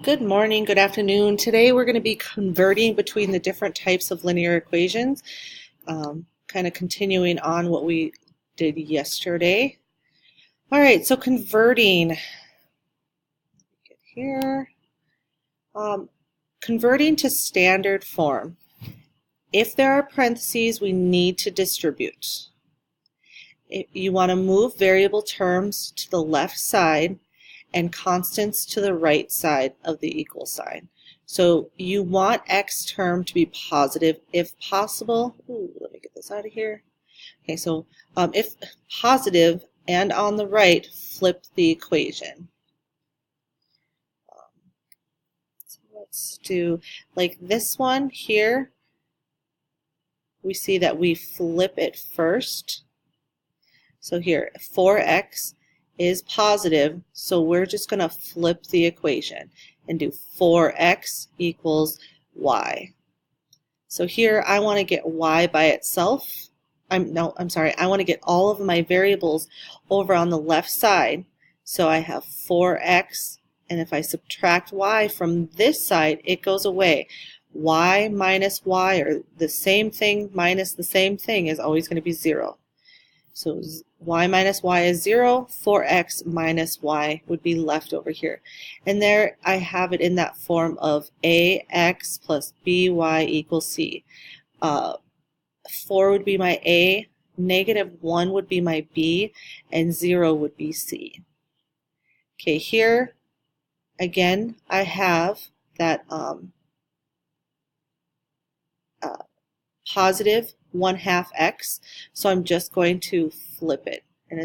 Good morning, good afternoon. Today we're going to be converting between the different types of linear equations, kind of continuing on what we did yesterday. All right, so converting, get here, converting to standard form. If there are parentheses, we need to distribute. If you want to move variable terms to the left side and constants to the right side of the equal sign. So you want x term to be positive if possible. Ooh, let me get this out of here. Okay, so if positive and on the right, flip the equation. So let's do like this one here. We see that we flip it first. So here, 4x is positive, so we're just going to flip the equation and do 4x equals y. So here I want to get y by itself. I'm sorry, I want to get all of my variables over on the left side. So I have 4x, and if I subtract y from this side, it goes away. Y minus y, or the same thing minus the same thing, is always going to be 0. So y minus y is 0, 4x minus y would be left over here. And there I have it in that form of ax plus by equals c. 4 would be my a, -1 would be my b, and 0 would be c. Okay, here again I have that positive 1/2 x, so I'm just going to flip it, and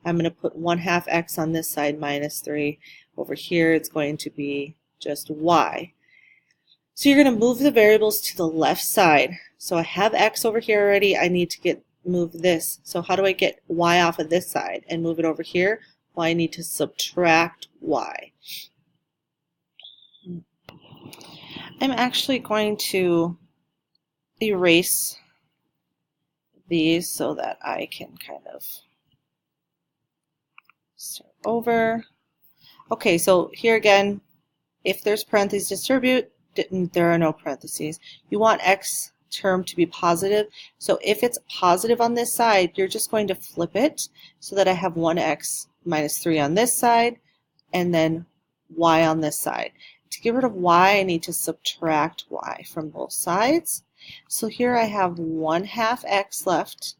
I'm gonna put 1/2 x on this side minus 3. Over here it's going to be just y. So you're going to move the variables to the left side. So I have x over here already. I need to move this. So how do I get y off of this side and move it over here? Well, I need to subtract y. I'm actually going to erase these so that I can kind of start over. Okay, so here again, if there's parentheses, distribute. There are no parentheses. You want x term to be positive. So if it's positive on this side, you're just going to flip it so that I have 1x minus 3 on this side and then y on this side. To get rid of y, I need to subtract y from both sides. So here I have 1/2 x left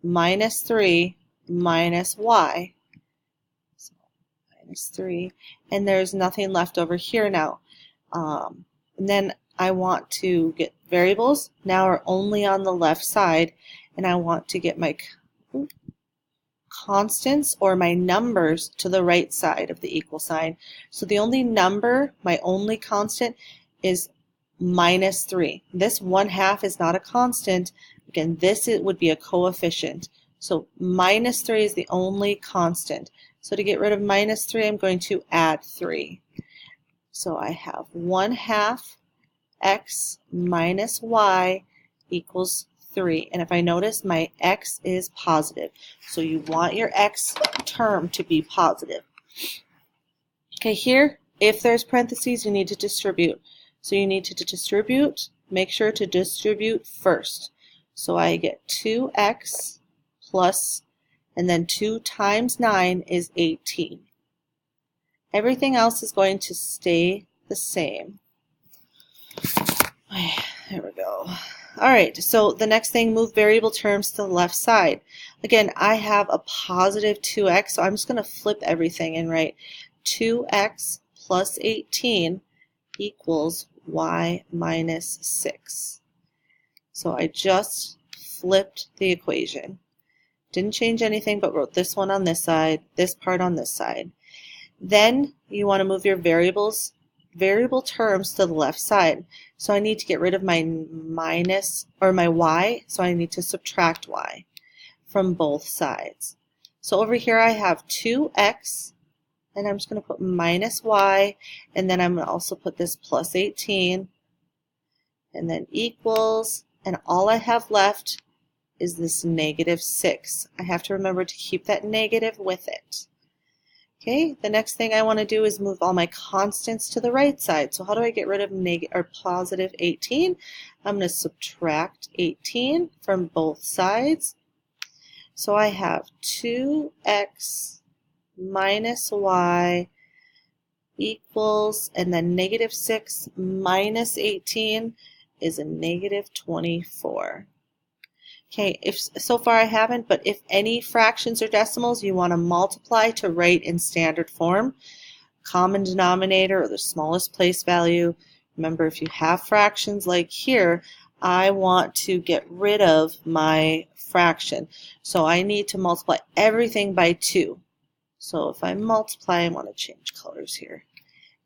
minus 3 minus y. So minus 3. And there's nothing left over here now. And then I want to get variables. Now are only on the left side. And I want to get my constants or my numbers to the right side of the equal sign. So the only number, my only constant, is minus 3. This 1/2 is not a constant. Again, it would be a coefficient. So minus 3 is the only constant. So to get rid of minus 3, I'm going to add 3. So I have 1/2 x minus y equals 3. And if I notice, my x is positive. So you want your x term to be positive. Okay, here, if there's parentheses, you need to distribute. So you need to distribute, make sure to distribute first. So I get 2x plus, and then 2 times 9 is 18. Everything else is going to stay the same. There we go. All right, so the next thing, move variable terms to the left side. Again, I have a positive 2x, so I'm just going to flip everything and write 2x plus 18 equals y minus 6. So I just flipped the equation. Didn't change anything, but wrote this one on this side, this part on this side. Then you want to move your variable terms to the left side. So I need to get rid of my minus, or my y, so I need to subtract y from both sides. So over here I have 2x, and I'm just going to put minus y, and then I'm going to also put this plus 18, and then equals, and all I have left is this -6. I have to remember to keep that negative with it. Okay, the next thing I want to do is move all my constants to the right side. So how do I get rid of positive 18? I'm going to subtract 18 from both sides. So I have 2x minus y equals, and then negative 6 minus 18 is a negative 24. Okay, if so far I haven't, but if any fractions or decimals you want to multiply to write in standard form, common denominator or the smallest place value. Remember, if you have fractions like here, I want to get rid of my fraction. So I need to multiply everything by 2. So if I multiply, I want to change colors here.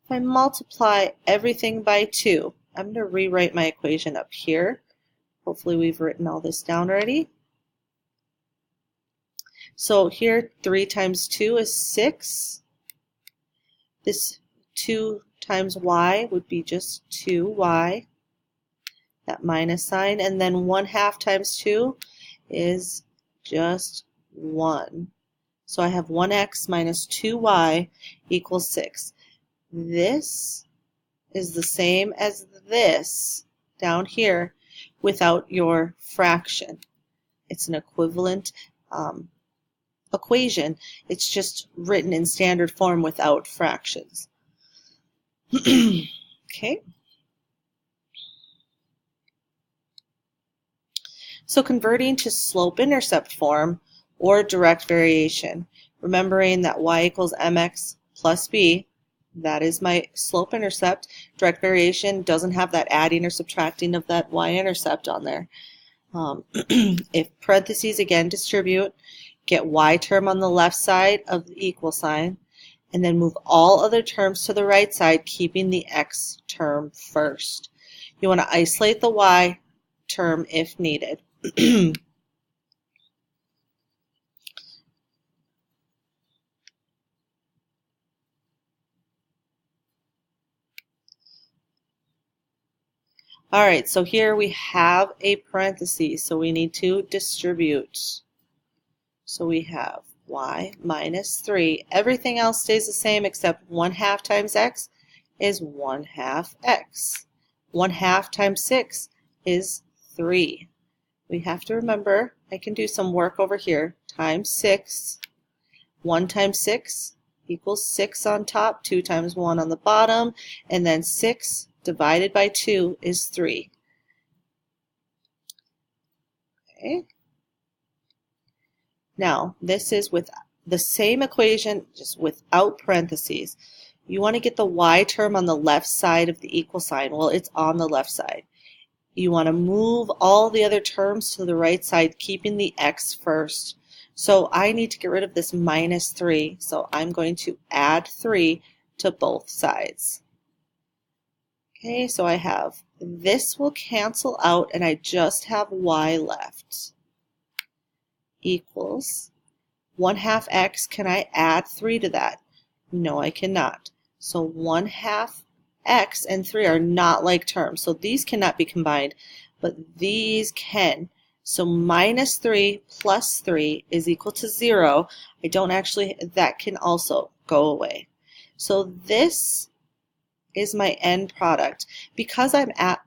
If I multiply everything by 2, I'm going to rewrite my equation up here. Hopefully we've written all this down already. So here 3 times 2 is 6. This 2 times y would be just 2y, that minus sign, and then 1/2 times 2 is just 1. So I have 1x minus 2y equals 6. This is the same as this down here without your fraction. It's an equivalent equation. It's just written in standard form without fractions. Okay. So converting to slope-intercept form or direct variation, remembering that y equals mx plus b, that is my slope-intercept. Direct variation doesn't have that adding or subtracting of that y-intercept on there. If parentheses again distribute, get y term on the left side of the equal sign, and then move all other terms to the right side, keeping the x term first. You want to isolate the y term if needed. All right, so here we have a parenthesis, so we need to distribute. So we have y minus 3. Everything else stays the same except 1/2 times x is 1/2 x. 1/2 times 6 is 3. We have to remember, I can do some work over here, times 6. 1 times 6 equals 6 on top, 2 times 1 on the bottom, and then 6 divided by 2 is 3. Okay. Now, this is with the same equation, just without parentheses. You want to get the y term on the left side of the equal sign. Well, it's on the left side. You want to move all the other terms to the right side, keeping the x first. So I need to get rid of this minus 3, so I'm going to add 3 to both sides. Okay, so I have this will cancel out, and I just have y left. Equals 1/2 x. Can I add 3 to that? No, I cannot. So 1/2 x and 3 are not like terms, so these cannot be combined, but these can. So minus 3 plus 3 is equal to 0. I don't actually, that can also go away. So this is my end product. Because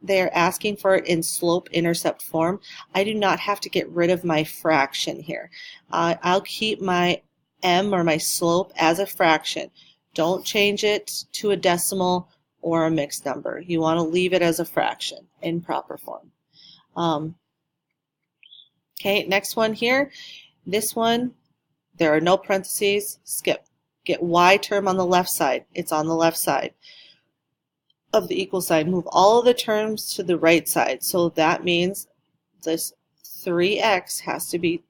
they're asking for it in slope-intercept form, I do not have to get rid of my fraction here. I'll keep my m, or my slope, as a fraction. Don't change it to a decimal or a mixed number. You want to leave it as a fraction in proper form. Okay, next one here. This one, there are no parentheses. Skip. Get y term on the left side. It's on the left side of the equal sign. Move all of the terms to the right side. So that means this 3x has to be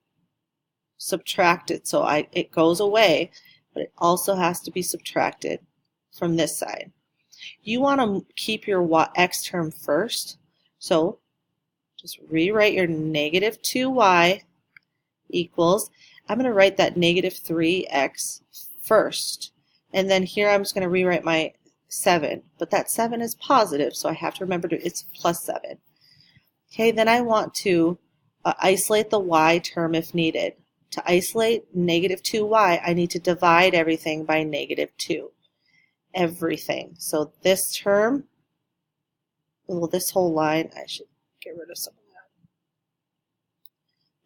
subtracted. So it goes away, but it also has to be subtracted from this side. You want to keep your x term first. So just rewrite your negative 2y equals, I'm going to write that negative 3x first. And then here I'm just going to rewrite my 7, but that 7 is positive, so I have to remember it's plus 7. Okay, then I want to isolate the y term if needed To isolate negative 2y, I need to divide everything by negative 2. Everything. So this term, well, this whole line, I should get rid of some of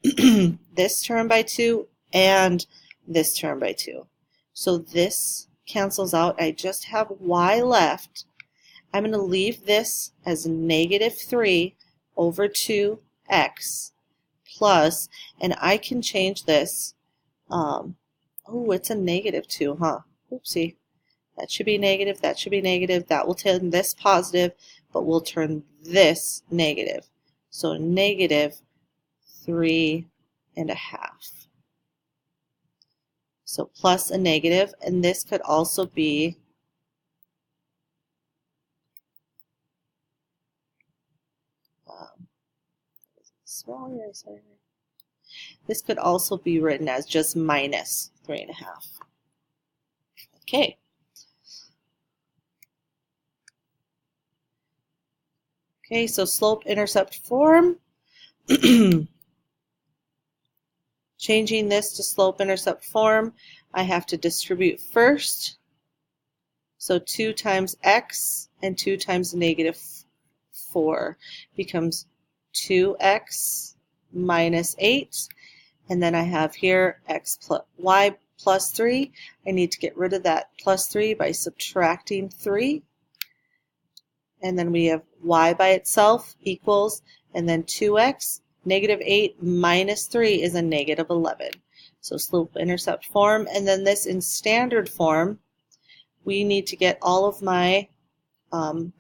that. This term by 2 and this term by 2. So this cancels out. I just have y left. I'm going to leave this as negative 3 over 2x plus, and I can change this. Oh, it's a negative 2, huh? Oopsie. That should be negative, that should be negative. That will turn this positive, but we'll turn this negative. So negative 3.5. So plus a negative, and this could also be smaller. Sorry. This could also be written as just minus 3.5. Okay. Okay, so slope-intercept form. Changing this to slope-intercept form, I have to distribute first. So 2 times x and 2 times negative 4 becomes 2x minus 8. And then I have here x plus y plus 3. I need to get rid of that plus 3 by subtracting 3. And then we have y by itself equals, and then 2x, negative 8 minus 3 is a negative 11. So slope-intercept form, and then this in standard form, we need to get all of my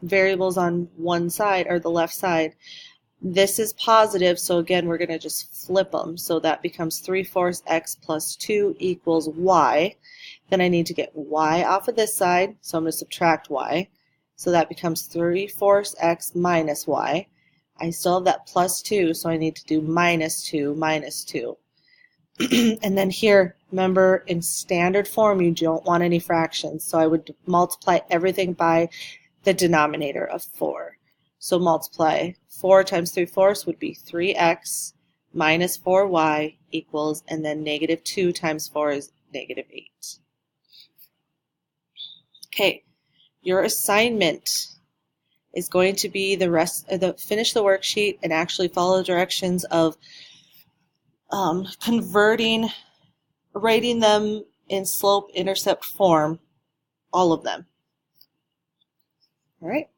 variables on one side, or the left side. This is positive, so again, we're going to just flip them. So that becomes 3/4 x plus 2 equals y. Then I need to get y off of this side, so I'm going to subtract y. So that becomes 3/4 x minus y. I still have that plus 2, so I need to do minus 2 minus 2. And then here, remember, in standard form, you don't want any fractions. So I would multiply everything by the denominator of 4. So multiply 4 times 3/4 would be 3x minus 4y equals, and then negative 2 times 4 is negative 8. Okay, your assignment is going to be finish the worksheet and actually follow the directions of writing them in slope-intercept form, all of them. All right.